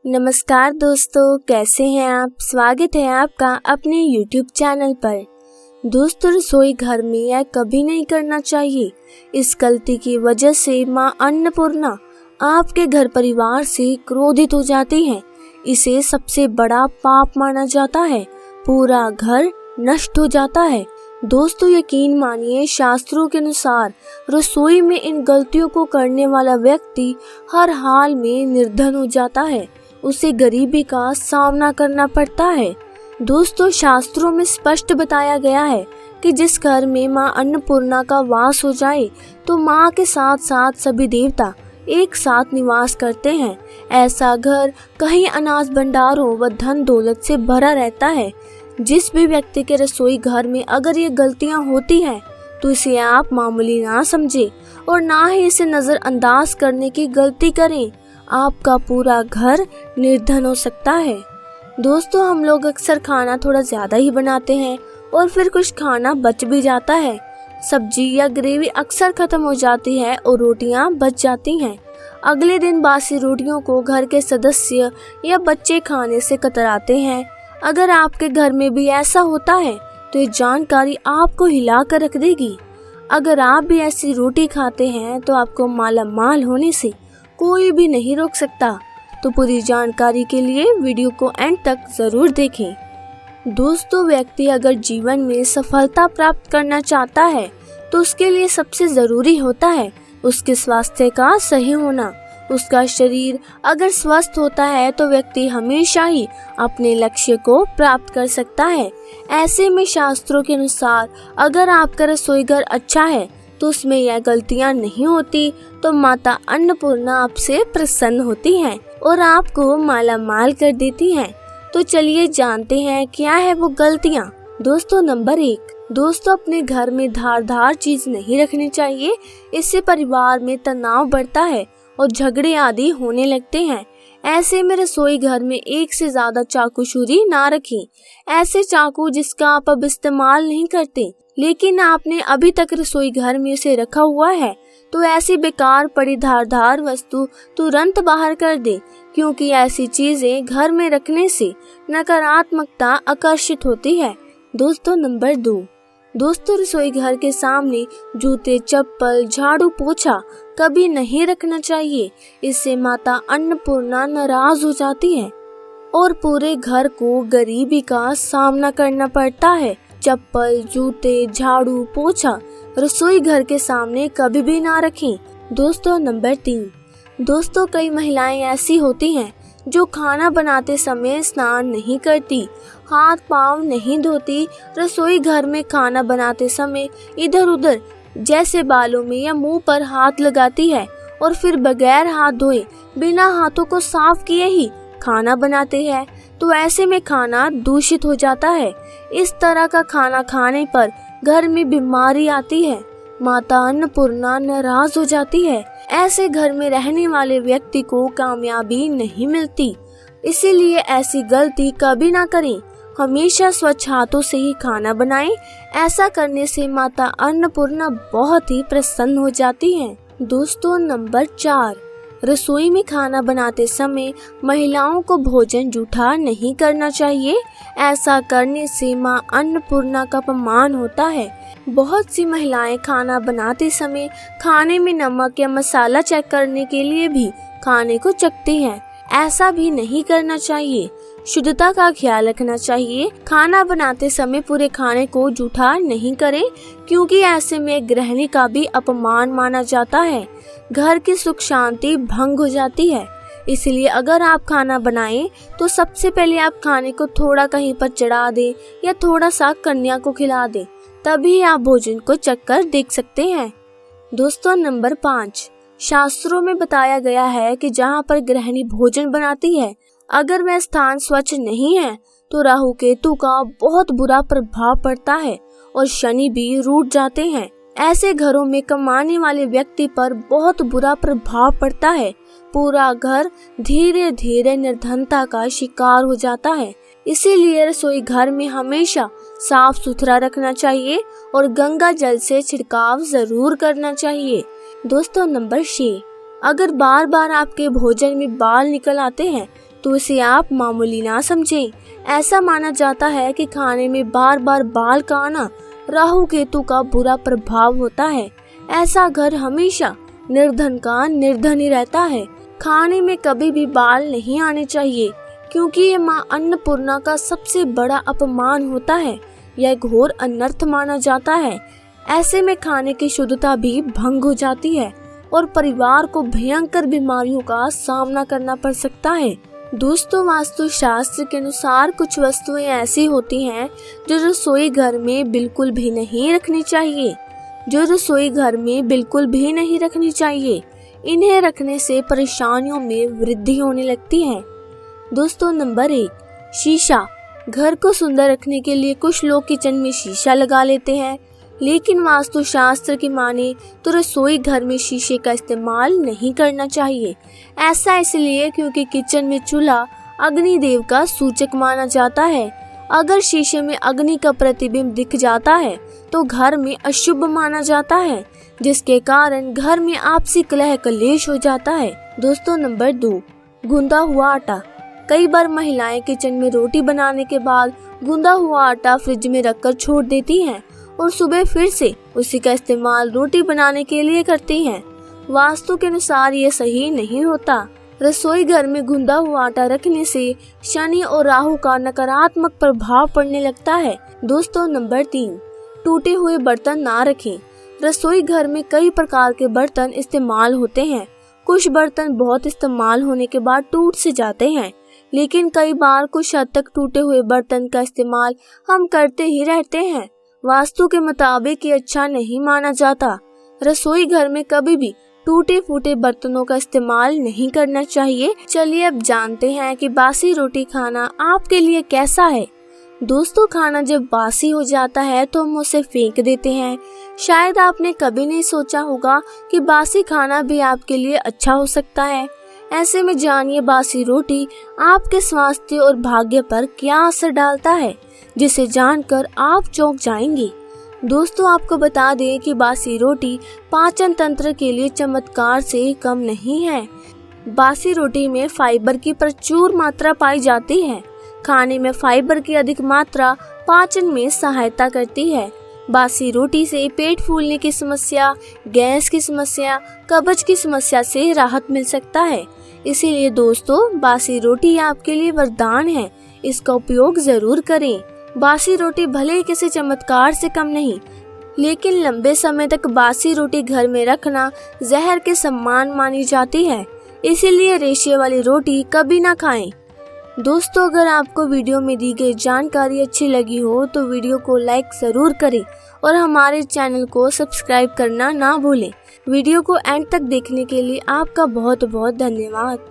नमस्कार दोस्तों, कैसे हैं आप। स्वागत है आपका अपने YouTube चैनल पर। दोस्तों, रसोई घर में यह कभी नहीं करना चाहिए। इस गलती की वजह से माँ अन्नपूर्णा आपके घर परिवार से क्रोधित हो जाती हैं। इसे सबसे बड़ा पाप माना जाता है। पूरा घर नष्ट हो जाता है। दोस्तों, यकीन मानिए, शास्त्रों के अनुसार रसोई में इन गलतियों को करने वाला व्यक्ति हर हाल में निर्धन हो जाता है। उसे गरीबी का सामना करना पड़ता है। दोस्तों, शास्त्रों में स्पष्ट बताया गया है कि जिस घर में माँ अन्नपूर्णा का वास हो जाए तो माँ के साथ साथ सभी देवता एक साथ निवास करते हैं। ऐसा घर कहीं अनाज भंडारों व धन दौलत से भरा रहता है। जिस भी व्यक्ति के रसोई घर में अगर ये गलतियाँ होती हैं तो इसे आप मामूली ना समझे और ना ही इसे नजरअंदाज करने की गलती करें। आपका पूरा घर निर्धन हो सकता है। दोस्तों, हम लोग अक्सर खाना थोड़ा ज्यादा ही बनाते हैं और फिर कुछ खाना बच भी जाता है। सब्जी या ग्रेवी अक्सर खत्म हो जाती है और रोटियां बच जाती हैं। अगले दिन बासी रोटियों को घर के सदस्य या बच्चे खाने से कतराते हैं। अगर आपके घर में भी ऐसा होता है तो ये जानकारी आपको हिला कर रख देगी। अगर आप भी ऐसी रोटी खाते हैं तो आपको माला माल होने से कोई भी नहीं रोक सकता। तो पूरी जानकारी के लिए वीडियो को एंड तक जरूर देखें। दोस्तों, व्यक्ति अगर जीवन में सफलता प्राप्त करना चाहता है तो उसके लिए सबसे जरूरी होता है उसके स्वास्थ्य का सही होना। उसका शरीर अगर स्वस्थ होता है तो व्यक्ति हमेशा ही अपने लक्ष्य को प्राप्त कर सकता है। ऐसे में शास्त्रों के अनुसार अगर आपका रसोई घर अच्छा है तो उसमें यह गलतियां नहीं होती, तो माता अन्नपूर्णा आपसे प्रसन्न होती हैं और आपको माला माल कर देती हैं। तो चलिए जानते हैं क्या है वो गलतियां। दोस्तों, नंबर 1, दोस्तों अपने घर में धारदार चीज नहीं रखनी चाहिए। इससे परिवार में तनाव बढ़ता है और झगड़े आदि होने लगते हैं। ऐसे में रसोई घर में एक से ज्यादा चाकू छुरी ना रखें। ऐसे चाकू जिसका आप अब इस्तेमाल नहीं करते लेकिन आपने अभी तक रसोई घर में उसे रखा हुआ है, तो ऐसी बेकार पड़ी धारदार वस्तु तुरंत बाहर कर दे, क्योंकि ऐसी चीजें घर में रखने से नकारात्मकता आकर्षित होती है। दोस्तों, नंबर 2, दोस्तों रसोई घर के सामने जूते, चप्पल, झाड़ू, पोछा कभी नहीं रखना चाहिए। इससे माता अन्नपूर्णा नाराज हो जाती है और पूरे घर को गरीबी का सामना करना पड़ता है। चप्पल, जूते, झाड़ू, पोछा रसोई घर के सामने कभी भी ना रखें। दोस्तों, नंबर 3, दोस्तों कई महिलाएं ऐसी होती हैं जो खाना बनाते समय स्नान नहीं करती, हाथ पाँव नहीं धोती, रसोई घर में खाना बनाते समय इधर उधर जैसे बालों में या मुंह पर हाथ लगाती है और फिर बगैर हाथ धोए बिना हाथों को साफ किए ही खाना बनाते हैं। तो ऐसे में खाना दूषित हो जाता है। इस तरह का खाना खाने पर घर में बीमारी आती है। माता अन्नपूर्णा नाराज हो जाती है। ऐसे घर में रहने वाले व्यक्ति को कामयाबी नहीं मिलती। इसीलिए ऐसी गलती कभी ना करें। हमेशा स्वच्छ हाथों से ही खाना बनाएं। ऐसा करने से माता अन्नपूर्णा बहुत ही प्रसन्न हो जाती हैं। दोस्तों, नंबर 4, रसोई में खाना बनाते समय महिलाओं को भोजन जूठा नहीं करना चाहिए। ऐसा करने से माँ अन्नपूर्णा का अपमान होता है। बहुत सी महिलाएं खाना बनाते समय खाने में नमक या मसाला चेक करने के लिए भी खाने को चखती हैं। ऐसा भी नहीं करना चाहिए। शुद्धता का ख्याल रखना चाहिए। खाना बनाते समय पूरे खाने को जूठा नहीं करें, क्योंकि ऐसे में गृहिणी का भी अपमान माना जाता है। घर की सुख शांति भंग हो जाती है। इसलिए अगर आप खाना बनाएं तो सबसे पहले आप खाने को थोड़ा कहीं पर चढ़ा दें या थोड़ा सा कन्या को खिला दें, तभी आप भोजन को चख कर देख सकते हैं। दोस्तों, नंबर 5, शास्त्रों में बताया गया है कि जहाँ पर गृहिणी भोजन बनाती है, अगर वह स्थान स्वच्छ नहीं है तो राहु केतु का बहुत बुरा प्रभाव पड़ता है और शनि भी रूठ जाते हैं। ऐसे घरों में कमाने वाले व्यक्ति पर बहुत बुरा प्रभाव पड़ता है। पूरा घर धीरे धीरे निर्धनता का शिकार हो जाता है। इसीलिए रसोई घर में हमेशा साफ सुथरा रखना चाहिए और गंगा जल से छिड़काव जरूर करना चाहिए। दोस्तों, नंबर 6, अगर बार बार आपके भोजन में बाल निकल आते हैं तो इसे आप मामूली ना समझें। ऐसा माना जाता है कि खाने में बार बार बाल का आना राहु केतु का बुरा प्रभाव होता है। ऐसा घर हमेशा निर्धन का निर्धन ही रहता है। खाने में कभी भी बाल नहीं आने चाहिए, क्योंकि ये माँ अन्नपूर्णा का सबसे बड़ा अपमान होता है। यह घोर अनर्थ माना जाता है। ऐसे में खाने की शुद्धता भी भंग हो जाती है और परिवार को भयंकर बीमारियों का सामना करना पड़ सकता है। दोस्तों, वास्तु शास्त्र के अनुसार कुछ वस्तुएं ऐसी होती हैं जो रसोई घर में बिल्कुल भी नहीं रखनी चाहिए। इन्हें रखने से परेशानियों में वृद्धि होने लगती है। दोस्तों, नंबर 1, शीशा। घर को सुंदर रखने के लिए कुछ लोग किचन में शीशा लगा लेते हैं, लेकिन वास्तु शास्त्र की माने तो रसोई घर में शीशे का इस्तेमाल नहीं करना चाहिए। ऐसा इसलिए क्योंकि किचन में चूल्हा अग्निदेव का सूचक माना जाता है। अगर शीशे में अग्नि का प्रतिबिंब दिख जाता है तो घर में अशुभ माना जाता है, जिसके कारण घर में आपसी कलह कलेश हो जाता है। दोस्तों, नंबर 2, गूंदा हुआ आटा। कई बार महिलाएं किचन में रोटी बनाने के बाद गूंदा हुआ आटा फ्रिज में रखकर छोड़ देती हैं और सुबह फिर से उसी का इस्तेमाल रोटी बनाने के लिए करती हैं। वास्तु के अनुसार ये सही नहीं होता। रसोई घर में गूंदा हुआ आटा रखने से शनि और राहु का नकारात्मक प्रभाव पड़ने लगता है। दोस्तों, नंबर 3, टूटे हुए बर्तन ना रखें। रसोई घर में कई प्रकार के बर्तन इस्तेमाल होते हैं। कुछ बर्तन बहुत इस्तेमाल होने के बाद टूट से जाते हैं, लेकिन कई बार कुछ हद तक टूटे हुए बर्तन का इस्तेमाल हम करते ही रहते हैं। वास्तु के मुताबिक ये अच्छा नहीं माना जाता। रसोई घर में कभी भी टूटे फूटे बर्तनों का इस्तेमाल नहीं करना चाहिए। चलिए अब जानते हैं कि बासी रोटी खाना आपके लिए कैसा है। दोस्तों, खाना जब बासी हो जाता है तो हम उसे फेंक देते हैं। शायद आपने कभी नहीं सोचा होगा कि बासी खाना भी आपके लिए अच्छा हो सकता है। ऐसे में जानिए बासी रोटी आपके स्वास्थ्य और भाग्य पर क्या असर डालता है, जिसे जानकर आप चौंक जाएंगे। दोस्तों, आपको बता दें कि बासी रोटी पाचन तंत्र के लिए चमत्कार से कम नहीं है। बासी रोटी में फाइबर की प्रचुर मात्रा पाई जाती है। खाने में फाइबर की अधिक मात्रा पाचन में सहायता करती है। बासी रोटी से पेट फूलने की समस्या, गैस की समस्या, कब्ज की समस्या से राहत मिल सकता है। इसीलिए दोस्तों, बासी रोटी आपके लिए वरदान है। इसका उपयोग जरूर करें। बासी रोटी भले ही किसी चमत्कार से कम नहीं, लेकिन लंबे समय तक बासी रोटी घर में रखना जहर के समान मानी जाती है। इसीलिए रेशे वाली रोटी कभी ना खाएं। दोस्तों, अगर आपको वीडियो में दी गई जानकारी अच्छी लगी हो तो वीडियो को लाइक जरूर करें और हमारे चैनल को सब्सक्राइब करना ना भूलें। वीडियो को एंड तक देखने के लिए आपका बहुत बहुत धन्यवाद।